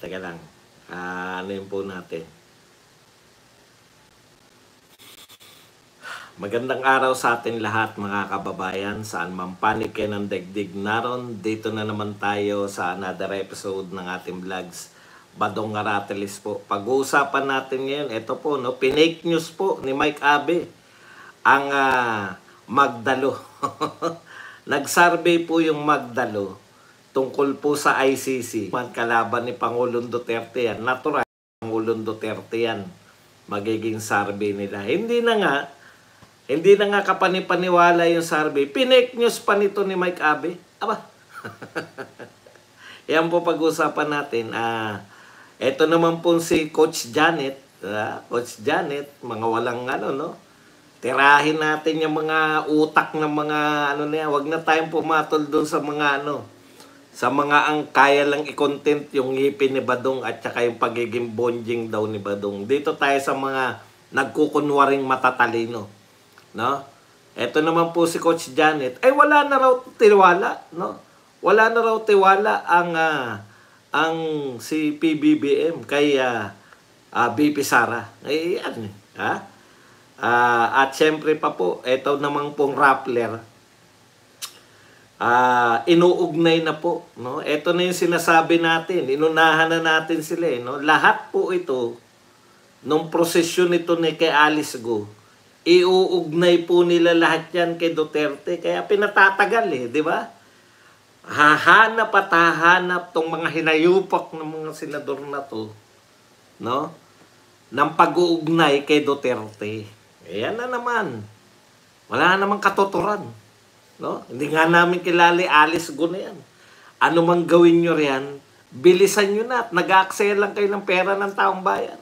Teka lang. Ano yun po natin? Magandang araw sa atin lahat mga kababayan. Saan man panig kayo ng daigdig naron. Dito na naman tayo sa another episode ng ating vlogs. Badong Aratelis po. Pag-uusapan natin ngayon, ito po, no, pinake news po ni Mike Abe. Ang Magdalo. Nag-survey po yung Magdalo tungkol po sa ICC. Kalaban ni Pangulong Duterte yan. Natural, Pangulong Duterte yan. Magiging survey nila. Hindi na nga kapanipaniwala yung survey. Pinake news pa nito ni Mike Abe. Aba. Yan po pag-usapan natin. Ito naman po si Coach Janet. Coach Janet, mga walang tirahin natin yung mga utak ng mga na yan. Huwag na tayong pumatol doon sa mga sa mga ang kaya lang i-content yung ngipin ni Badong at saka yung pagiging bonjing daw ni Badong. Dito tayo sa mga nagkukunwaring matatalino. No? Ito naman po si Coach Janet. Ay wala na raw tiwala, no? Wala na raw tiwala ang si PBBM kay BP Sara. Ay yan, ha? At syempre pa po, ito naman pong Rappler. Inuugnay na po, no? Ito na yung sinasabi natin. Inunahan na natin sila, no? Lahat po ito nung prosesyon ito ni kay Alice Go. Iuugnay po nila lahat yan kay Duterte. Kaya pinatatagal di ba? Hahanap at hahanap tong mga hinayupak ng mga senador na to, no? Ng pag-uugnay kay Duterte. Ayan na naman. Wala namang katuturan. No? Hindi nga namin kilala Alice Go na yan. Ano mang gawin nyo riyan, bilisan nyo na at nag-aaksaya lang kayo ng pera ng taong bayan.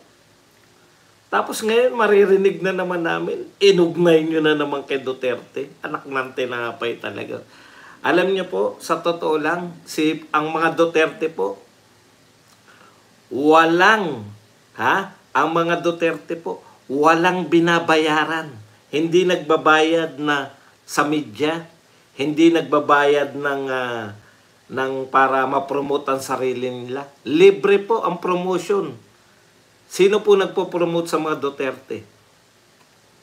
Tapos ngayon, maririnig na naman namin, inugnay nyo na naman kay Duterte. Anak ng tinapay talaga. Alam nyo po, sa totoo lang, ang mga Duterte po, ang mga Duterte po, walang binabayaran. Hindi nagbabayad na sa media, hindi nagbabayad ng para ma-promote ang sarili nila. Libre po ang promotion. Sino po nagpo-promote sa mga Duterte?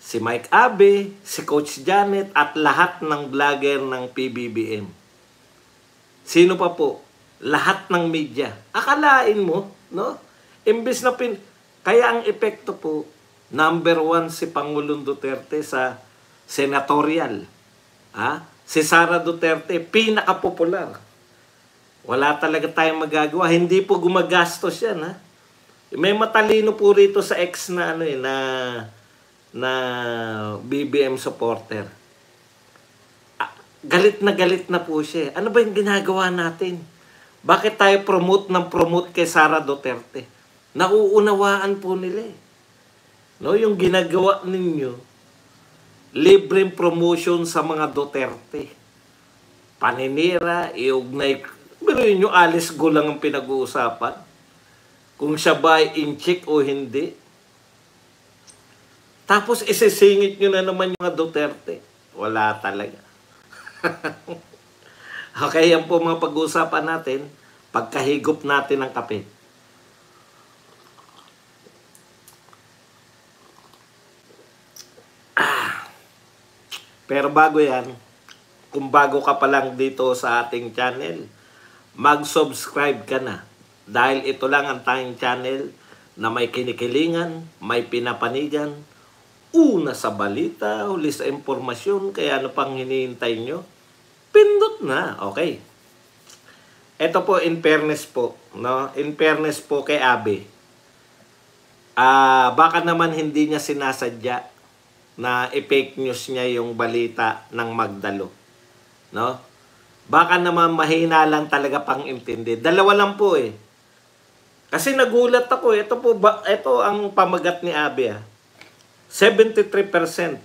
Si Mike Abe, si Coach Janet, at lahat ng vlogger ng PBBM. Sino pa po? Lahat ng media. Akalain mo, no? Imbes na kaya ang epekto po, number 1 si Pangulong Duterte sa senatorial. Si Sara Duterte, pinaka-popular. Wala talaga tayong magagawa. Hindi po gumagastos yan, May matalino po rito sa ex na na BBM supporter. Galit na po siya. Ano ba yung ginagawa natin? Bakit tayo promote kay Sara Duterte? Nauunawaan po nila No, yung ginagawa ninyo, libreng promotion sa mga Duterte. Paninira, iugnay. Pero yun yung Alice Go lang ang pinag-uusapan. Kung siya ba ay in-check o hindi. Tapos isisingit nyo na naman yung mga Duterte. Wala talaga. Okay, yan po mga pag-uusapan natin. Pagkahigop natin ng kape. Pero bago yan, kung bago ka pa lang dito sa ating channel, mag-subscribe ka na. Dahil ito lang ang tayong channel na may kinikilingan, may pinapanigan, una sa balita, huli sa impormasyon, kaya ano pang hinihintay nyo? Pindot na, okay. Ito po, in fairness po, no? In fairness po kay Abe. Baka naman hindi niya sinasadya na i-fake news niya yung balita ng Magdalo. No? Baka naman mahina lang talaga pang intindi. Dalawa lang po Kasi nagulat ako. Ito ang pamagat ni Abe. 73%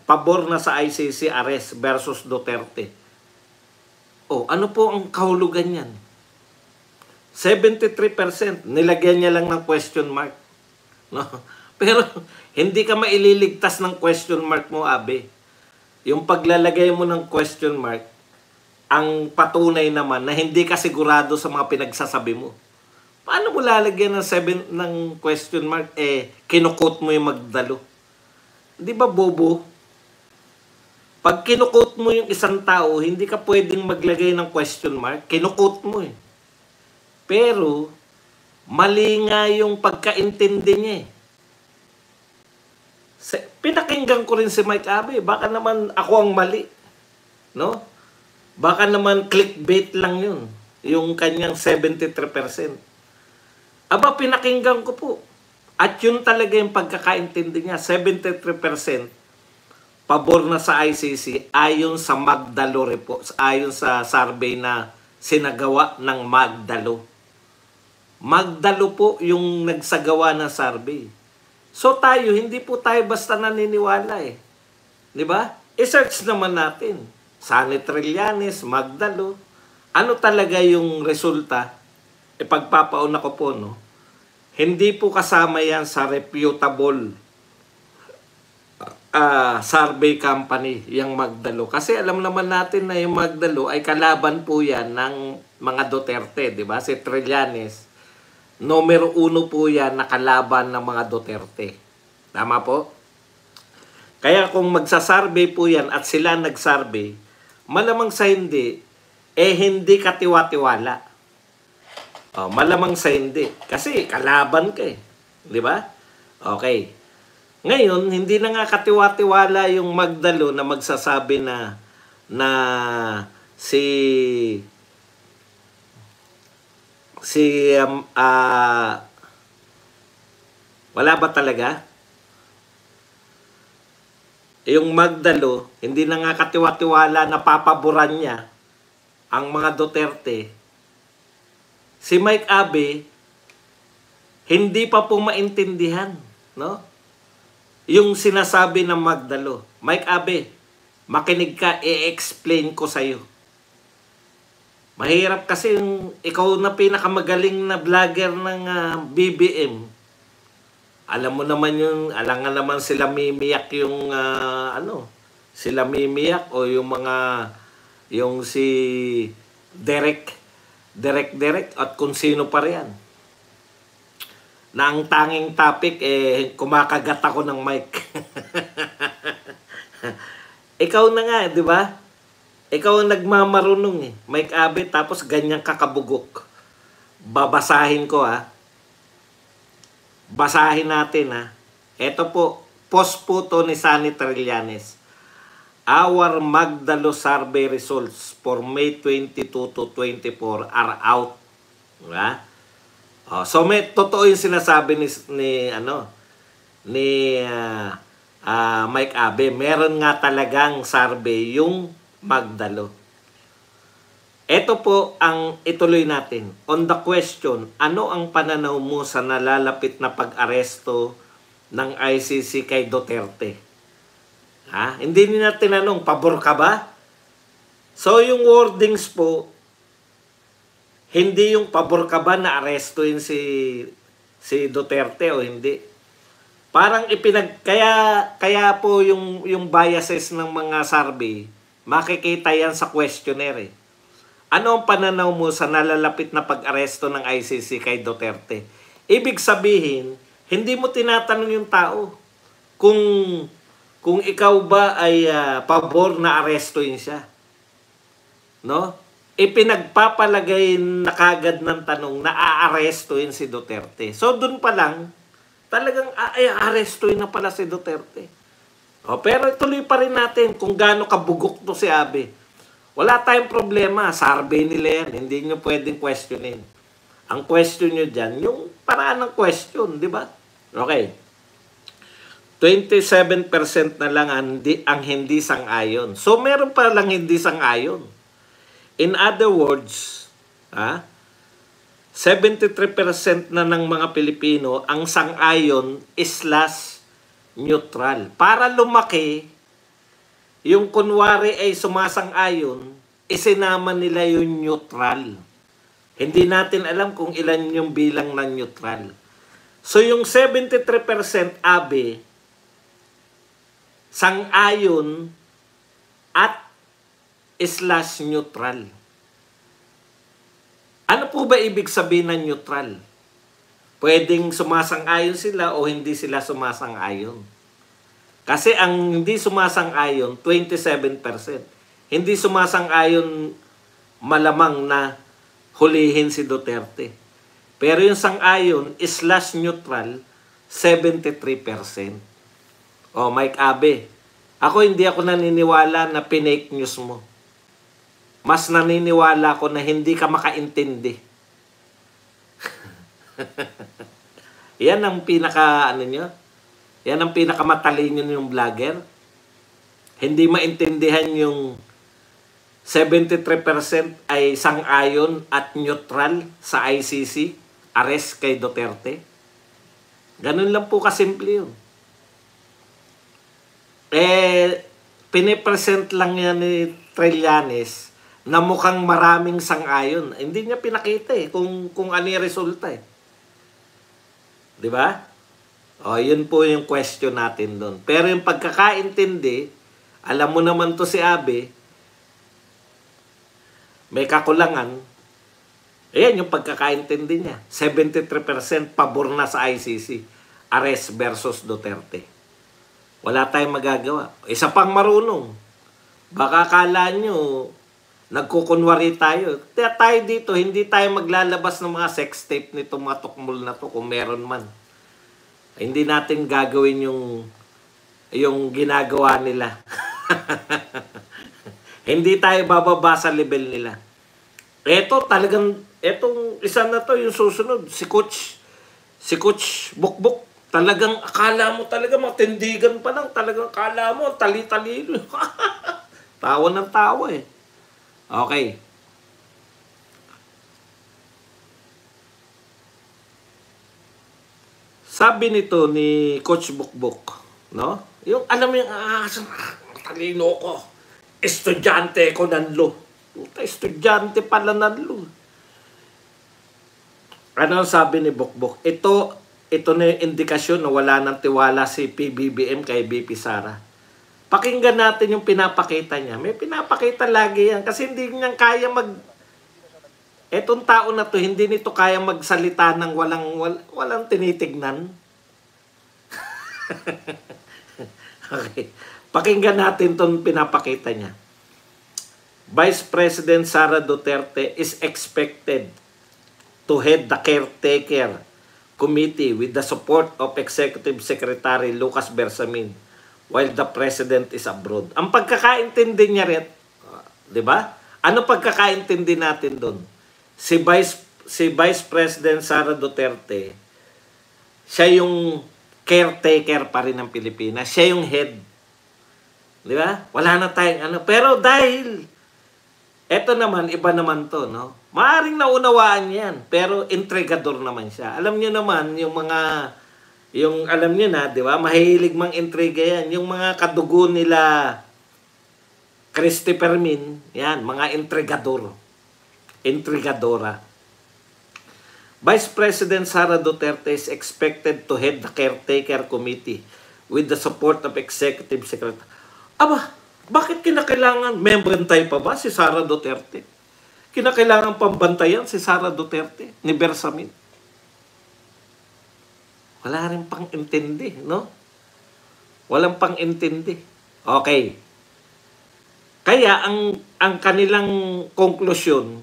pabor na sa ICC arrest versus Duterte. Ano po ang kahulugan niyan? 73%. Nilagyan niya lang ng question mark. No? Pero hindi ka maililigtas ng question mark mo, Abe. Yung paglalagay mo ng question mark, ang patunay naman na hindi ka sigurado sa mga pinagsasabi mo. Paano mo lalagyan ng question mark, kinukot mo yung Magdalo? Di ba bobo? Pag kinukot mo yung isang tao, hindi ka pwedeng maglagay ng question mark. Kinukot mo eh. Pero, mali nga yung pagkaintindi niya eh. Pinakinggan ko rin si Mike Abe. Baka naman ako ang mali. No? Baka naman clickbait lang yun. Yung kanyang 73%. Aba, pinakinggan ko po. At yun talaga yung pagkakaintindi niya. 73% pabor na sa ICC ayon sa Magdalo report, ayon sa survey na sinagawa ng Magdalo. Magdalo po yung nagsagawa ng survey. So tayo, hindi po tayo basta naniniwala eh. Di ba? I-search naman natin. Sani Trillanes, Magdalo. Ano talaga yung resulta? Ipagpapauna ko po, no? Hindi po kasama yan sa reputable survey company, yung Magdalo. Kasi alam naman natin na yung Magdalo ay kalaban po yan ng mga Duterte, di ba? Si Trillanes, numero 1 po yan na kalaban ng mga Duterte. Tama po? Kaya kung magsasurvey po yan at sila nagsurvey, malamang sa hindi, hindi katiwa-tiwala. Malamang sa hindi. Kasi kalaban ka eh. Di ba? Okay. Ngayon, hindi na nga katiwa-tiwala yung Magdalo na magsasabi na wala ba talaga? Yung Magdalo, hindi na nga katiwa-tiwala na papaboran niya ang mga Duterte. Si Mike Abe, hindi pa po maintindihan, no? Yung sinasabi ng Magdalo. Mike Abe, makinig ka, i-explain ko sa'yo. Mahirap kasi yung ikaw na pinakamagaling na vlogger ng BBM. Alam mo naman yung, alangan naman sila mimiyak yung, sila mimiyak o yung mga, yung si Derek at kung sino pa riyan. Na ang tanging topic, kumakagat ako ng mic. Ikaw na nga, di ba? Ikaw ang nagmamarunong eh. Mike Abe, tapos ganyang kakabugok. Babasahin ko ha. Basahin natin ha. Ito po, post po to ni Sani Trillanes. Our Magdalo survey results for May 22 to 24 are out. Diba? So may totoo yung sinasabi ni Mike Abe. Meron nga talagang survey yung Magdalo. Ito po ang ituloy natin. On the question, ano ang pananaw mo sa nalalapit na pag-aresto ng ICC kay Duterte? Hindi nila tinanong, pabor ka ba? So yung wordings po, hindi yung pabor ka ba na arestuin si Duterte o hindi. Parang kaya po yung biases ng mga survey, makikita yan sa questionnaire. Ano ang pananaw mo sa nalalapit na pag-aresto ng ICC kay Duterte? Ibig sabihin, hindi mo tinatanong yung tao kung ikaw ba ay pabor na arestuin siya. No? Ipinagpapalagay na kagad ng tanong na aarestuin si Duterte. So doon pa lang, talagang aarestuin na pala si Duterte. Pero ituloy pa rin natin kung gaano kabugok to si Abe. Wala tayong problema. Survey nila yan. Hindi nyo pwedeng questionin. Ang question nyo dyan, yung paraan ng question, di ba? Okay. 27% na lang ang hindi sang-ayon. So meron pa lang hindi sang-ayon. In other words, 73% na ng mga Pilipino ang sang-ayon / neutral. Para lumaki, yung kunwari ay sumasang-ayon, isinama nila yung neutral. Hindi natin alam kung ilan yung bilang ng neutral. So yung 73% Abe, sang-ayon at / neutral. Ano po ba ibig sabihin ng neutral? Pwedeng sumasang-ayon sila o hindi sila sumasang-ayon. Kasi ang hindi sumasang-ayon, 27%. Hindi sumasang-ayon malamang na hulihin si Duterte. Pero yung sang-ayon, /neutral, 73%. O, Mike Abe, hindi ako naniniwala na pinake news mo. Mas naniniwala ko na hindi ka makaintindi. Yan ang yan ang pinakamatalino yung vlogger. Hindi maintindihan yung 73% ay sang-ayon at neutral sa ICC, arrest kay Duterte. Ganun lang po kasimple yun. Pinipresent lang yan ni Trillanes na mukhang maraming sang-ayon. Hindi niya pinakita kung ano yung resulta . Di ba? Yun po yung question natin doon. Pero yung pagkakaintindi, alam mo naman to si Abe, may kakulangan. Ayan yung pagkakaintindi niya. 73% pabor na sa ICC. Arrest versus Duterte. Wala tayong magagawa. Isa pang marunong. Baka akala nyo, nagkukunwari tayo. Kaya tayo dito, hindi tayo maglalabas ng mga sex tape nito, mga tukmol na to, kung meron man. Hindi natin gagawin yung ginagawa nila. Hindi tayo bababa sa level nila. Etong isa na to, yung susunod, si Coach Bukbuk. Talagang akala mo talaga matindigan pa lang. Talagang akala mo tali-talino. Tawa ng tawa . Okay. Sabi nito ni Coach Bukbuk, no? Yung alam mo yung talino ko. Estudyante ko nanlo. Estudyante pala nanlo. Ano sabi ni Bukbuk? Ito na yung indikasyon na wala nang tiwala si PBBM kay BP Sara. Pakinggan natin yung pinapakita niya. May pinapakita lagi yan. Kasi hindi niya kaya etong tao na to, hindi nito kaya magsalita ng walang tinitignan. Okay. Pakinggan natin itong pinapakita niya. Vice President Sara Duterte is expected to head the caretaker committee with the support of Executive Secretary Lucas Bersamin while the President is abroad. Ang pagkakaintindi niya rin, di ba? Ano pagkakaintindi natin doon? Si Vice President Sara Duterte, siya yung caretaker pa rin ng Pilipinas. Siya yung head. Di ba? Wala na tayong Pero dahil, eto naman, iba naman to, no? Maaring naunawaan yan, pero intrigador naman siya. Alam niyo naman, alam niyo na, di ba? Mahilig mang intriga yan. Yung mga kadugo nila, Christy Fermin, yan, mga intrigadora. Vice President Sara Duterte is expected to head the caretaker committee with the support of Executive Secretary. Bakit kinakailangan? May bantay pa ba si Sara Duterte? Kinakailangan pambantayan si Sara Duterte ni Bersamin. Wala rin pang intindi, no? Walang pang intindi. Okay. Kaya ang kanilang konklusyon,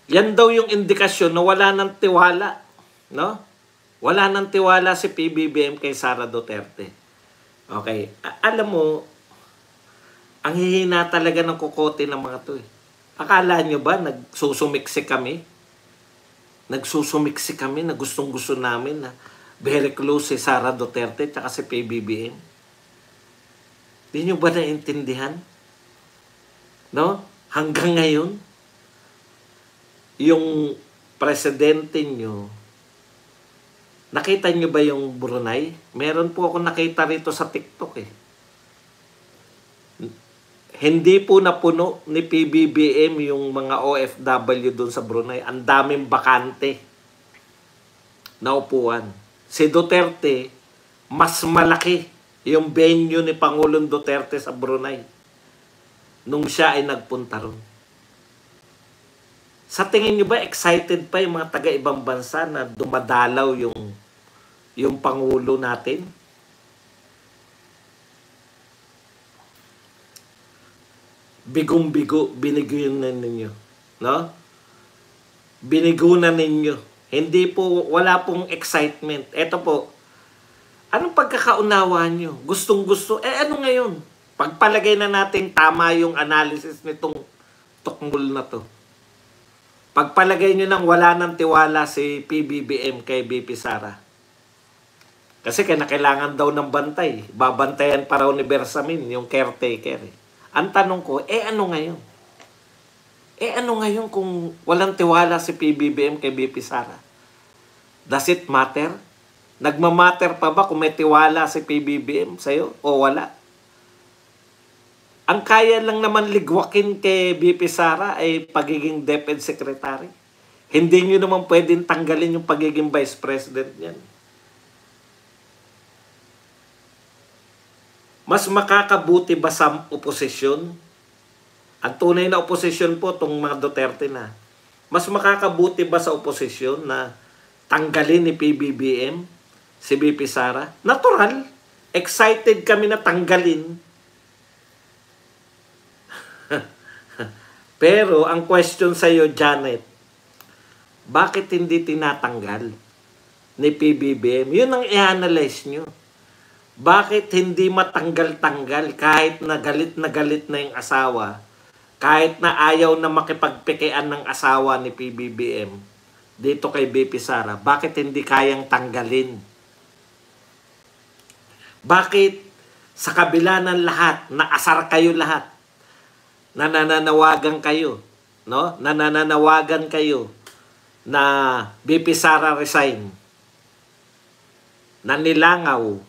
yan daw yung indikasyon na wala ng tiwala, no? Wala ng tiwala si PBBM kay Sara Duterte. Okay. Alam mo, ang hihina talaga ng kukote ng mga to . Akala nyo ba nagsusumiksi kami? Nagsusumiksi kami na gustong-gusto namin na very close si Sara Duterte at si PBBM? Di nyo ba naintindihan? No? Hanggang ngayon, yung presidente nyo, nakita nyo ba yung Brunei? Meron po ako nakita rito sa TikTok . Hindi po napuno ni PBBM yung mga OFW doon sa Brunei. Ang daming bakante na upuan. Si Duterte, mas malaki yung venue ni Pangulong Duterte sa Brunei nung siya ay nagpunta ron. Sa tingin nyo ba excited pa yung mga taga-ibang bansa na dumadalaw yung Pangulo natin? Bigong-bigo, binigyan na ninyo. No? Binigo na ninyo. Hindi po, wala pong excitement. Eto po, anong pagkakaunawa nyo? Gustong-gusto. Ano ngayon? Pagpalagay na natin tama yung analysis nitong tukmul na to. Pagpalagay nyo nang wala ng tiwala si PBBM kay BP Sara. Kasi kailangan daw ng bantay. Babantayan pa raw ni Bersamin, yung caretaker. Ang tanong ko, ano ngayon? Ano ngayon kung walang tiwala si PBBM kay BP Sara? Does it matter? Nagmamatter pa ba kung may tiwala si PBBM sa'yo o wala? Ang kaya lang naman ligwakin kay BP Sara ay pagiging DepEd Secretary. Hindi nyo naman pwedeng tanggalin yung pagiging Vice President niyan. Mas makakabuti ba sa oposisyon? Ang tunay na oposisyon po, itong mga Duterte na. Mas makakabuti ba sa oposisyon na tanggalin ni PBBM si BP Sara? Natural. Excited kami na tanggalin. Pero ang question sa iyo, Janet, bakit hindi tinatanggal ni PBBM? Yun ang i-analyze nyo. Bakit hindi matanggal-tanggal kahit na galit na yung asawa, kahit na ayaw na makipagpikian ng asawa ni PBBM dito kay BP Sara? Bakit hindi kayang tanggalin? Bakit sa kabila ng lahat, naasar kayo lahat, nananawagan kayo, no? Nananawagan kayo na BP Sara resign, na nilangaw.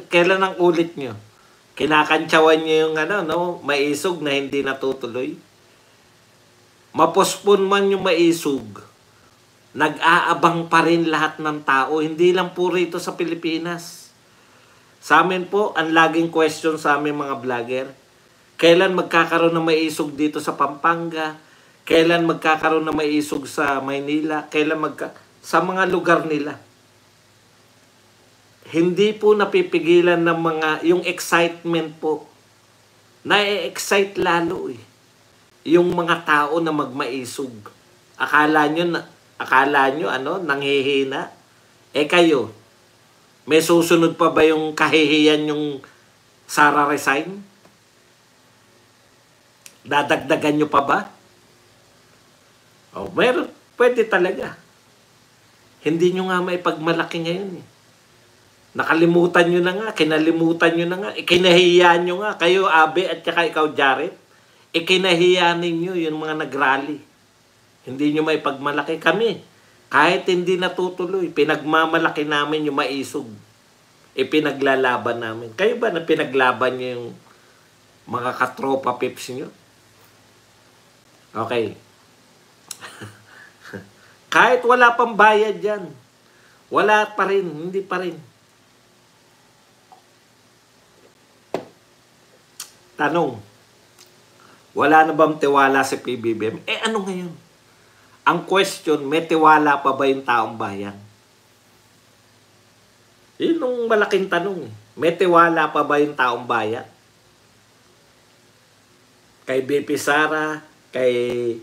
Kailan ang ulit nyo? Kinakantsawan nyo yung maisog na hindi natutuloy? Mapospon man yung maisog, nag-aabang pa rin lahat ng tao, hindi lang po rito sa Pilipinas. Sa amin po, ang laging question sa amin mga vlogger, kailan magkakaroon ng maisog dito sa Pampanga? Kailan magkakaroon ng maisog sa Maynila? Sa mga lugar nila. Hindi po napipigilan ng yung excitement po. Na-excite lalo yung mga tao na magmaisog. Akala nyo nanghihina? Kayo, may susunod pa ba yung kahihiyan yung Sara resign? Dadagdagan nyo pa ba? Meron. Pwede talaga. Hindi nyo nga maipagmalaki ngayon Nakalimutan nyo na nga, kinalimutan nyo na nga, ikinahiya nyo nga, kayo Abe at saka ikaw Jared, ikinahiya ninyo yung mga nagrally. Hindi nyo maipagmalaki kami. Kahit hindi natutuloy, pinagmamalaki namin yung maisog. Ipinaglalaban namin. Kayo ba na pinaglaban nyo yung mga katropa pips nyo? Okay. Kahit wala pang bayad yan, wala pa rin, hindi pa rin. Tanong, wala na bang tiwala si PBBM? Ano ngayon? Ang question, may tiwala pa ba yung taong bayan? Yun yung malaking tanong. May tiwala pa ba yung taong bayan? Kay BP Sara, kay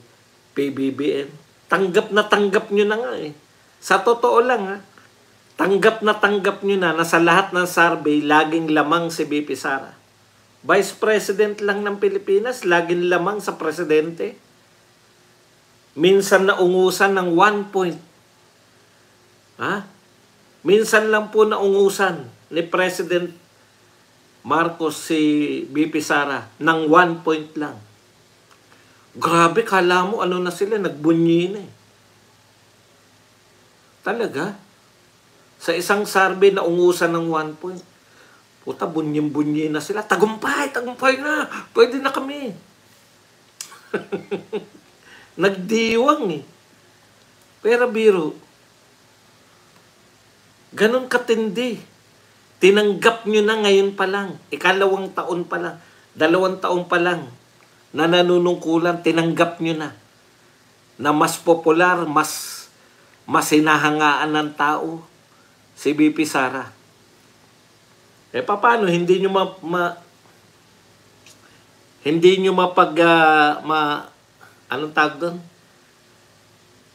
PBBM. Tanggap nyo na nga Sa totoo lang tanggap nyo na sa lahat ng survey, laging lamang si BP Sara. Vice President lang ng Pilipinas, laging lamang sa presidente. Minsan naungusan ng 1 point. Minsan lang po naungusan ni President Marcos si BP Sara ng 1 point lang. Grabe, kala mo na sila, nagbunyi na Talaga? Sa isang survey naungusan ng 1 point. Puta, bunyim-bunyi na sila. Tagumpay na. Pwede na kami. Nagdiwang Pero biro, ganun katindi. Tinanggap nyo na ngayon pa lang. 2 taon pa lang. 2 taon pa lang. na nanunungkulan, tinanggap nyo na mas popular, mas hinahangaan ng tao si VP Sara. Paano hindi nyo hindi nyo anong tawag doon?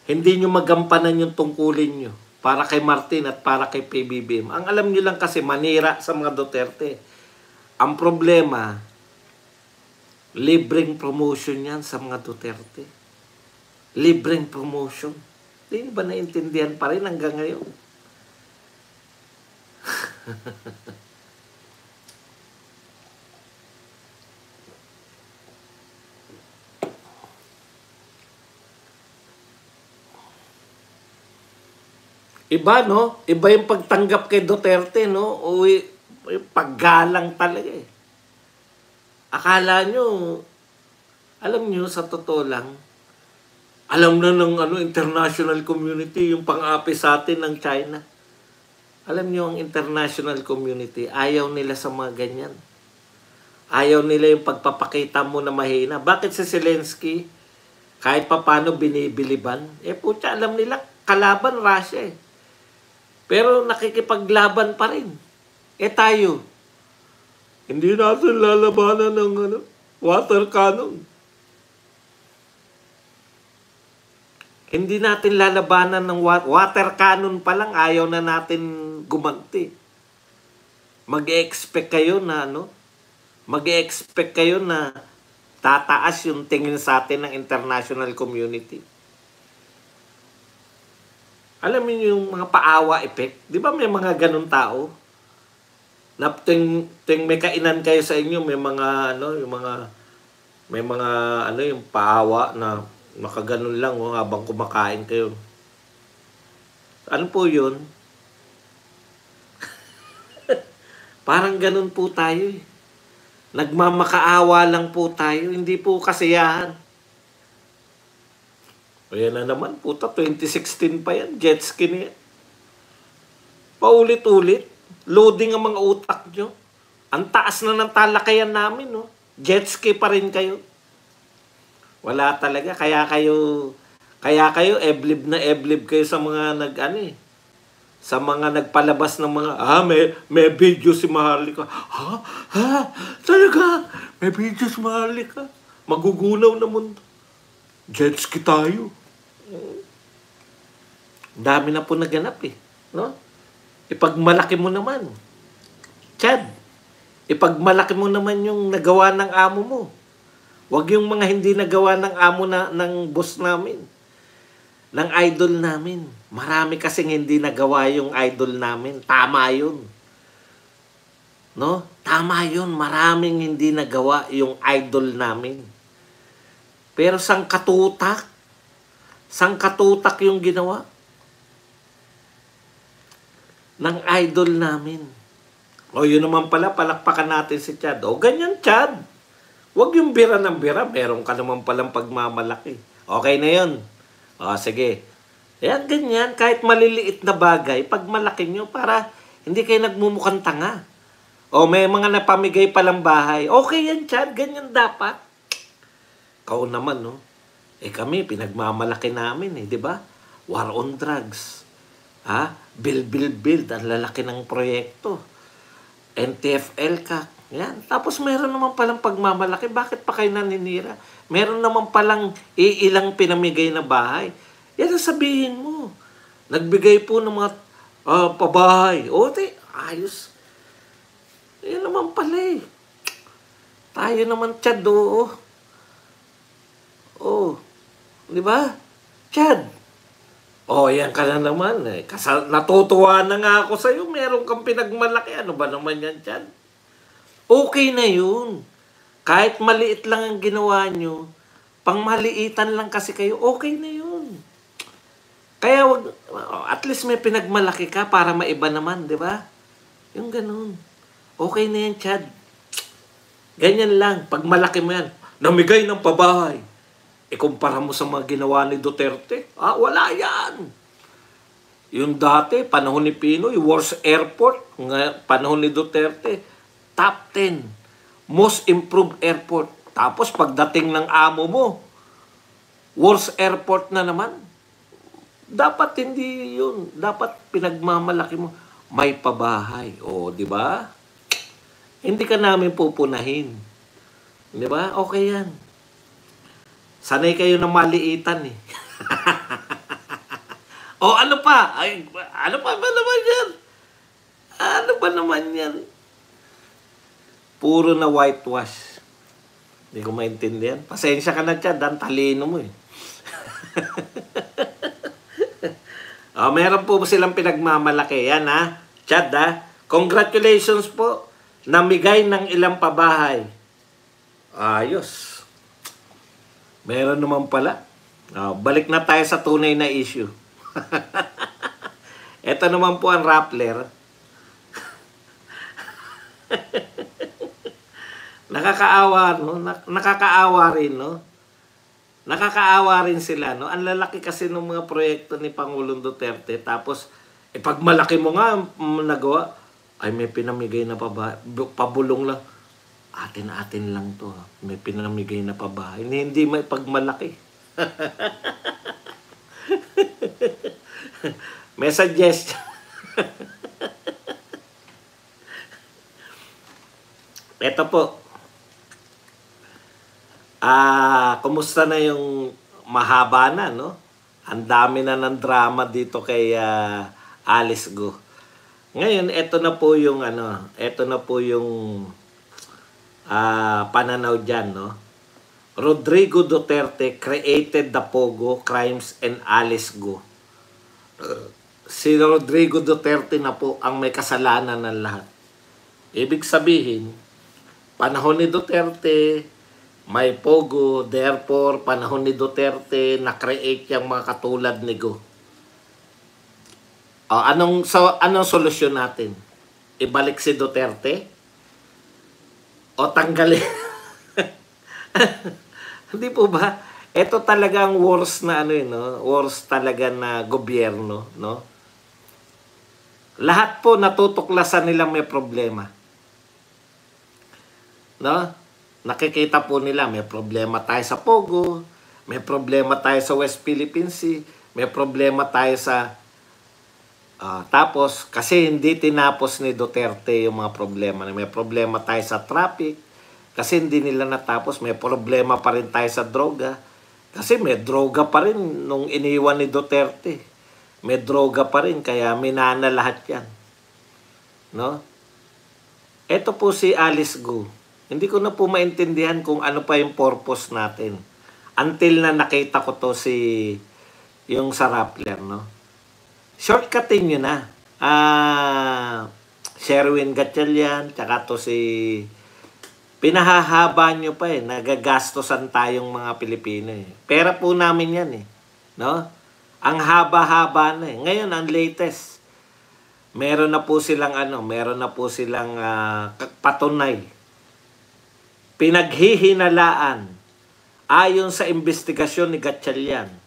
Hindi nyo magampanan yung tungkulin nyo para kay Martin at para kay PBBM. Ang alam nyo lang kasi manira sa mga Duterte. Ang problema, libreng promotion yan sa mga Duterte. Libreng promotion. Hindi ba naintindihan pa rin hanggang ngayon? Iba, no? Iba yung pagtanggap kay Duterte, no? O yung paggalang talaga eh. Akala nyo, alam nyo, sa totoo lang, alam na ng international community yung pang-api sa atin ng China. Alam nyo, ang international community, ayaw nila sa mga ganyan. Ayaw nila yung pagpapakita mo na mahina. Bakit si Zelensky, kahit papano binibiliban? Putya, alam nila, kalaban Russia eh. Pero nakikipaglaban pa rin. Tayo, hindi natin lalabanan ng water cannon. Hindi natin lalabanan ng water cannon pa lang, ayaw na natin gumanti. Mag-expect kayo na mag-expect kayo na tataas yung tingin sa atin ng international community. Alam niyo yung mga paawa effect? Di ba may mga ganun tao? Na ting may kainan kayo sa inyo, may mga yung paawa na makaganon lang habang kumakain kayo. Ano po yun? Parang ganun po tayo eh. Nagmamakaawa lang po tayo, hindi po kasiyahan. Ayan na naman, puta, 2016 pa yan, jet ski niya. Paulit-ulit, loading ang mga utak nyo. Ang taas na ng talakayan namin, no? Jet ski pa rin kayo. Wala talaga, kaya kayo eblib kayo sa mga sa mga nagpalabas ng mga, may video si Maharlika. Talaga? May video si Maharlika? Magugunaw na mundo. Jet ski tayo. Dami na po naganap eh. No? Ipagmalaki mo naman. Chad, ipagmalaki mo naman yung nagawa ng amo mo. Huwag yung mga hindi nagawa ng amo ng boss namin. Ng idol namin. Marami kasing hindi nagawa yung idol namin. Tama yun. No? Tama yun. Maraming hindi nagawa yung idol namin. Pero sangkatutak yung ginawa ng idol namin. Yun naman pala, palakpakan natin si Chad. Ganyan Chad. Huwag yung bira ng bira. Meron ka naman palang pagmamalaki. Okay na yun. Sige. Yan, ganyan. Kahit maliliit na bagay, pag malaki nyo, para hindi kayo nagmumukhang tanga. May mga napamigay palang bahay. Okay yan Chad. Ganyan dapat. Kau naman, no? Kami, pinagmamalaki namin, di ba? War on drugs. Build. Ang lalaki ng proyekto. NTFL ka. Yan. Tapos meron naman palang pagmamalaki. Bakit pa kayo naninira? Meron naman palang ilang pinamigay na bahay. Yan ang sabihin mo. Nagbigay po ng mga pabahay. Ayos. Yan naman pala eh. Tayo naman, Chad, di ba? Chad. Yan ka na naman eh. Natutuwa na nga ako sa'yo. Meron kang pinagmalaki. Ano ba naman yan, Chad? Okay na yun. Kahit maliit lang ang ginawa nyo, pang maliitan lang kasi kayo, okay na yun. Kaya at least may pinagmalaki ka para maiba naman, di ba? Yung ganun. Okay na yan, Chad. Ganyan lang. Pag malaki mo yan, namigay ng pabahay. Kumpara mo sa mga ginawa ni Duterte, wala yan. Yung dati, panahon ni Pinoy, worst airport, panahon ni Duterte, top 10, most improved airport. Tapos pagdating ng amo mo, worst airport na naman. Dapat hindi yun. Dapat pinagmamalaki mo. May pabahay. O, di ba? Hindi ka namin pupunahin. Di ba? Okay yan. Sanay kayo ng maliitan eh. O ano pa? Ay, ano pa ba naman yan? Ano ba naman yan? Puro na whitewash. Hindi ko maintindihan. Pasensya ka na dyan. Dan talino mo eh. Meron po silang pinagmamalaki. Yan ha. Chad ha. Congratulations po. Namigay ng ilang pabahay. Ayos. Meron naman pala. Balik na tayo sa tunay na issue. Ito naman po ang Rappler. Nakakaawa, no? Nakakaawa rin, no? Nakakaawa rin sila, no? Ang lalaki kasi ng mga proyekto ni Pangulong Duterte. Tapos, pag malaki mo nga nagawa, ay may pinamigay na pabulong lang. Atin-atin lang to. May pinamigay na pabahay. Hindi may pagmalaki. May suggestion. Ito po. Kumusta na yung mahaba na, no? Ang dami na ng drama dito kay Alice Go. Ngayon, ito na po yung pananaw dyan, no? Rodrigo Duterte created the Pogo, crimes, and Alice Go. Si Rodrigo Duterte na po ang may kasalanan ng lahat. Ibig sabihin, panahon ni Duterte, may Pogo, therefore, panahon ni Duterte, na-create yung mga katulad ni Go. Anong solusyon natin? Ibalik si Duterte? O tanggalin? Hindi po ba? Ito talaga ang worst na no? Worst talaga na gobyerno, no? Lahat po natutuklasan nila may problema. No? Nakikita po nila may problema tayo sa Pogo, may problema tayo sa West Philippine Sea, may problema tayo sa tapos, kasi hindi tinapos ni Duterte yung mga problema. May problema tayo sa traffic, kasi hindi nila natapos. May problema pa rin tayo sa droga, kasi may droga pa rin nung iniwan ni Duterte. May droga pa rin, kaya minana lahat yan. No? Ito po si Alice Go. Hindi ko na po maintindihan kung ano pa yung purpose natin. Until na nakita ko to yung sa Rappler, no? Shortcutin nyo na. Sherwin Gatchalian, tsaka to pinahahaba nyo pa nagagastosan tayong mga Pilipino Pera po namin yan no? Ang haba-haba na Ngayon, ang latest, meron na po silang patunay. Pinaghihinalaan ayon sa investigasyon ni Gatchalian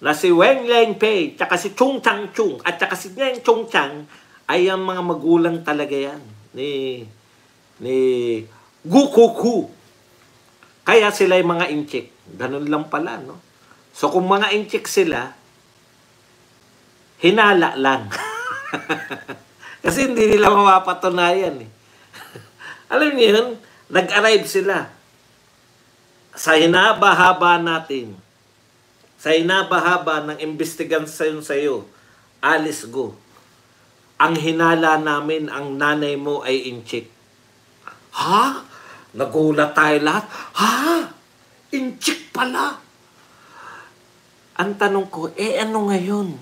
na si Wen Lengpei, tsaka si Chung Chang-chung, at tsaka si Neng Chung Chang, ay ang mga magulang talaga yan ni Gukuku. Kaya sila yung mga inchik. Ganun lang pala, no? So kung mga inchik sila, hinala lang. Kasi hindi nila mapapatunayan Alam niyo yun, nag-arrive sila. Sa hinaba-haba natin, sa hinaba-haba ng investigasyon sa'yo, Alice Go, ang hinala namin, ang nanay mo ay inchik. Ha? Nagulat tayo lahat. Ha? Inchik pala. Ang tanong ko, ano ngayon?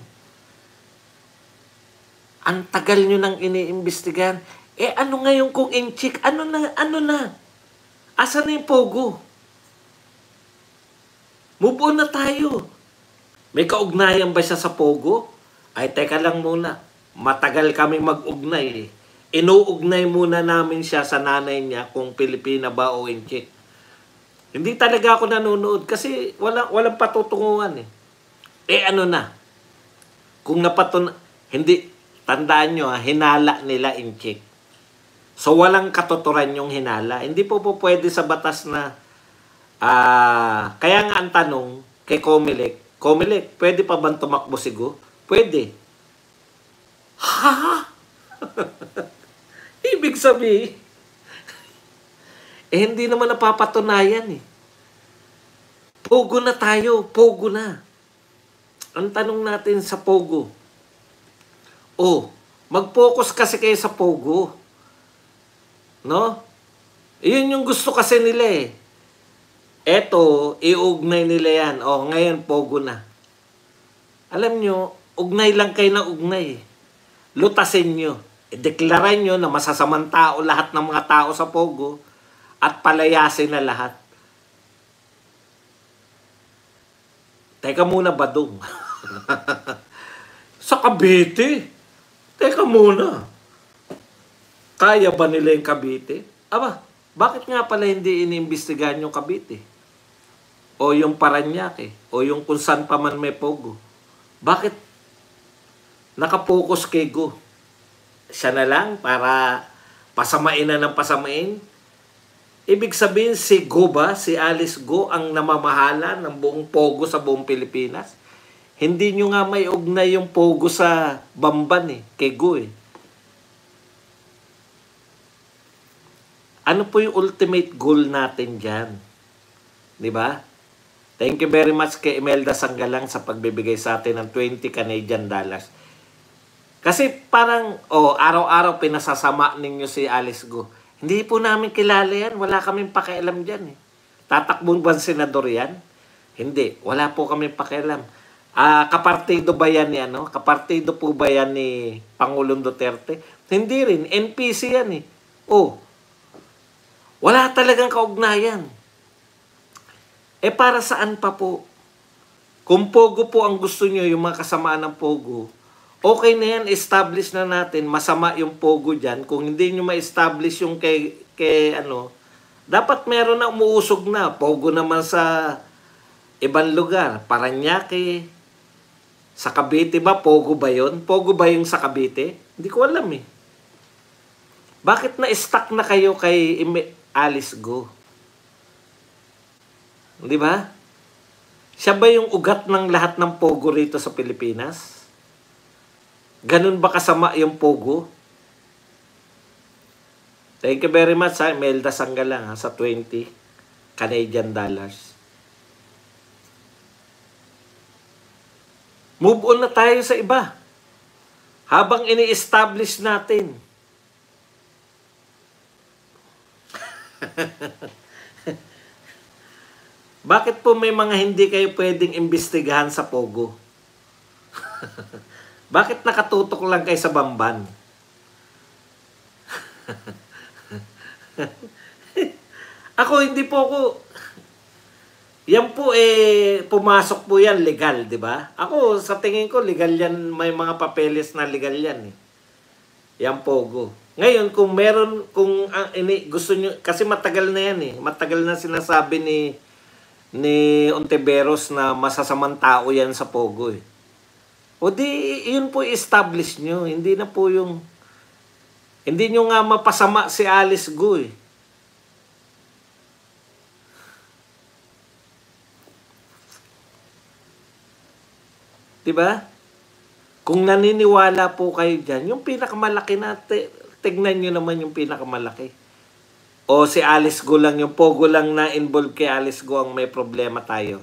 Ang tagal nyo nang iniimbestigahan. Ano ngayon kung inchik? Ano na? Asan na yung Pogo? Move on na tayo. May kaugnayan ba siya sa Pogo? Ay, teka lang muna. Matagal kami mag-ugnay Inuugnay muna namin siya sa nanay niya kung Pilipina ba o inchik. Hindi talaga ako nanonood kasi walang patutunguhan ano na? Kung hindi, tandaan nyo hinala nila inchik. So walang katuturan yung hinala. Hindi po pwede sa batas na Kaya nga ang tanong kay Comelec, pwede pa bang tumakbo si Go? Pwede. Ha? Ibig sabihin, hindi naman napapatunayan eh. Pogo na tayo, pogo na. Ang tanong natin sa pogo, mag-focus kasi kayo sa pogo. No? Iyon yung gusto kasi nila eh. Eto, iugnay nila yan. Ngayon, pogo na. Alam nyo, ugnay lang kayo na ugnay. Lutasin nyo. Deklaran nyo na masasamang tao lahat ng mga tao sa pogo at palayasin na lahat. Teka muna, Badong. Sa Cavite? Teka muna. Kaya ba nila yung Cavite? Bakit nga pala hindi iniimbestigahan yung Cavite? O yung Parañaque? O yung kung saan pa man may pogo? Bakit nakapokus kay Go? Siya na lang para pasamain na ng pasamain? Ibig sabihin si Go ba, si Alice Go ang namamahala ng buong pogo sa buong Pilipinas? Hindi nyo nga may ugnay yung pogo sa Bamban kay Go Ano po yung ultimate goal natin dyan? Di ba? Thank you very much kay Imelda Sanggalang sa pagbibigay sa atin ng 20 Canadian dollars. Kasi parang, araw-araw pinasasama ninyo si Alice Go. Hindi po namin kilala yan. Wala kaming pakialam dyan Tatakbong ba senador yan? Hindi. Wala po kaming pakialam. Kapartido ba yan ni Kapartido po ba yan ni Pangulong Duterte? Hindi rin. NPC yan Wala talagang kaugnayan. Para saan pa po? Kung pogo po ang gusto nyo, yung mga kasamaan ng pogo, okay na yan, establish na natin, masama yung pogo dyan. Kung hindi nyo ma-establish yung dapat meron na umuusog na. Pogo naman sa ibang lugar. Parañaque, sa Cavite ba? Pogo ba yun? Pogo ba yung sa Cavite? Hindi ko alam Bakit na-stuck na kayo kay Alice Go? Di ba? Siya ba yung ugat ng lahat ng pogo rito sa Pilipinas? Ganun ba kasama yung pogo? Thank you very much Imelda Sanggalang sa 20 Canadian dollars. Move on na tayo sa iba. Habang ini-establish natin. Bakit po may mga hindi kayo pwedeng imbestigahan sa pogo? Bakit nakatutok lang kayo sa Bamban? Hindi po ako. Yan po pumasok po yan legal, di ba? Ako sa tingin ko legal yan, may mga papeles na legal yan Yan pogo. Ngayon kung meron, gusto nyo, kasi matagal na yan matagal na sinasabi ni Ontiveros na masasamang tao yan sa pogo yun po establish nyo. Hindi na po yung hindi nyo nga mapasama si Alice Go Diba? Kung naniniwala po kayo dyan, yung pinakamalaki tignan nyo naman yung pinakamalaki. O si Alice Go lang, yung pogo lang na involved kay Alice Go ang may problema tayo.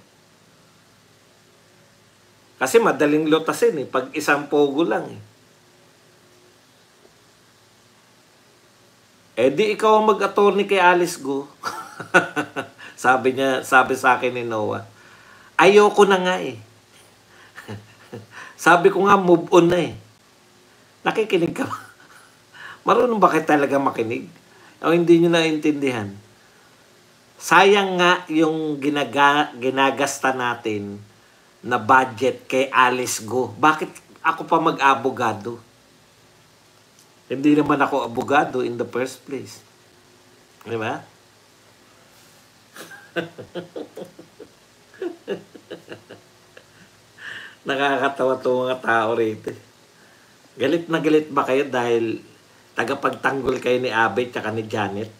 Kasi madaling lutasin pag isang pogo lang di ikaw ang mag-attorney kay Alice Go. sabi sa akin ni Noah, ayoko na nga Sabi ko nga, move on na Nakikinig ka ba? Marunong ba kayo talaga makinig? O hindi nyo naintindihan? Sayang nga yung ginagasta natin na budget kay Alice Go. Bakit ako pa mag-abogado? Hindi naman ako abogado in the first place. Di ba? Nakakatawa itong mga tao rito. Galit na galit ba kayo dahil tagapagtanggol kayo ni Abe at ni Janet?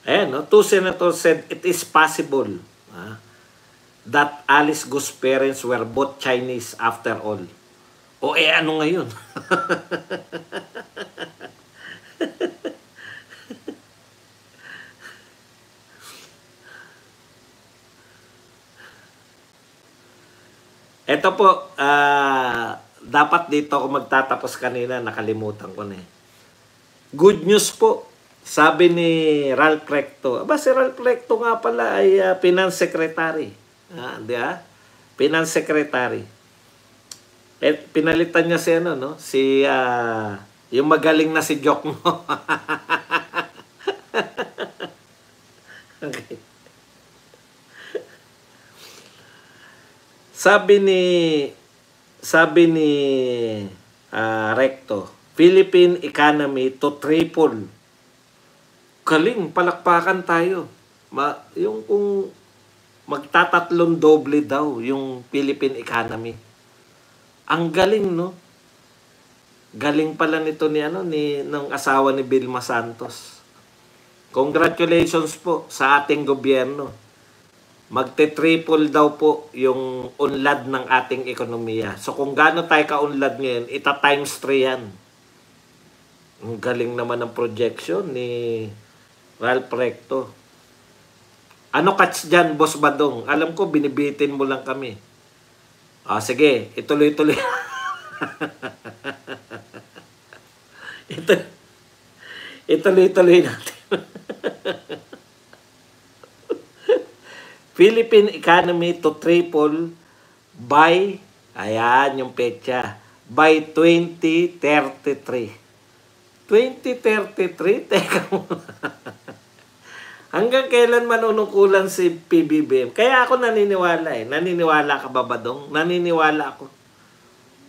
Ayan, no? Two senators said it is possible that Alice Gu's parents were both Chinese after all. O ano ngayon? Ito po, dapat dito ako magtatapos kanina, nakalimutan ko na eh. Good news po, sabi ni Ralph Recto. Aba, si Ralph Recto nga pala ay Finance Secretary. Di ba? Finance Secretary. Pinalitan niya si ano, no? Si, yung magaling na si Jok mo. Okay. Sabi ni Recto, Philippine economy to triple. Galing, palakpakan tayo. Yung kung magtatatlong doble daw yung Philippine economy. Ang galing, no? Galing pala nito ng asawa ni Vilma Santos. Congratulations po sa ating gobyerno. Magte-triple daw po yung unlad ng ating ekonomiya. So kung gaano tayo ka-unlad ngayon, ita-times 3 yan. Ang galing naman ng projection ni Ralph Recto. Ano catch dyan, Boss Badong? Alam ko, binibitin mo lang kami. Sige, ituloy-tuloy. Ituloy-tuloy natin. Philippine economy to triple by, ayan yung petsa, by 2033. 2033? Teka muna. Hanggang kailan manunungkulan si PBBM? Kaya ako naniniwala eh. Naniniwala ka ba, Badong? Naniniwala ako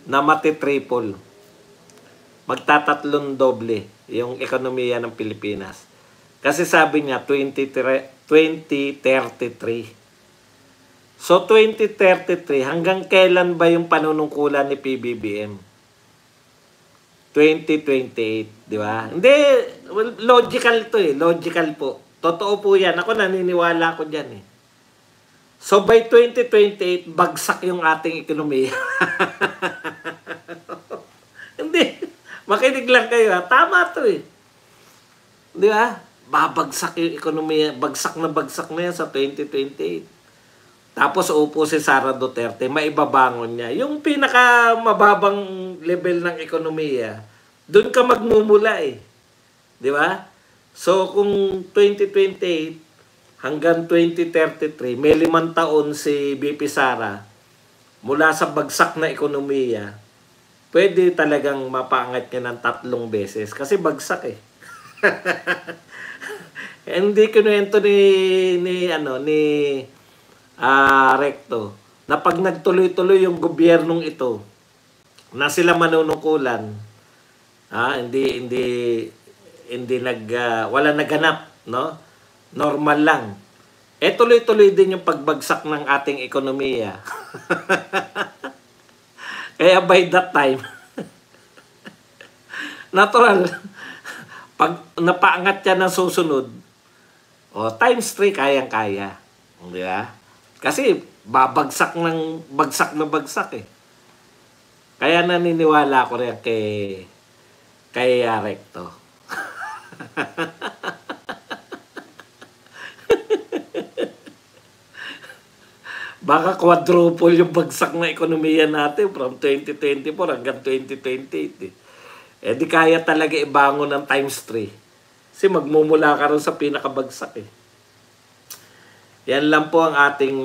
na mati-triple. Magtatatlong doble yung ekonomiya ng Pilipinas. Kasi sabi niya, 2033. So, 2033, hanggang kailan ba yung panunungkulan ni PBBM? 2028, di ba? Hindi, logical to eh. Logical po. Totoo po yan. Ako naniniwala ko dyan eh. So, by 2028, bagsak yung ating ekonomiya. Hindi. Makinig lang kayo ha. Tama to eh. Di ba? Babagsak yung ekonomiya. Bagsak na yan sa 2028. Tapos upo si Sara Duterte, maibabangon niya. Yung pinakamababang level ng ekonomiya, doon ka magmumula eh. Di ba? So kung 2028 hanggang 2033, may 5 taon si BP Sara, mula sa bagsak na ekonomiya, pwede talagang mapaangat niya ng 3 beses. Kasi bagsak eh. Hindi kinuwento ni Recto na pag nagtuloy-tuloy yung gobyernong ito na sila manunungkulan, wala naganap, no? Normal lang. Tuloy-tuloy din yung pagbagsak ng ating ekonomiya. Kaya by that time, natural, pag napaangat yan ng susunod, times 3 kayang-kaya. Di ba? Kasi babagsak na bagsak eh. Kaya naniniwala ko rin kay Recto. Baka quadruple yung bagsak na ekonomiya natin from 2024 hanggang 2028 eh. Di kaya talaga ibangon ng times 3. Kasi magmumula ka rin sa pinakabagsak eh. Yan lang po ang ating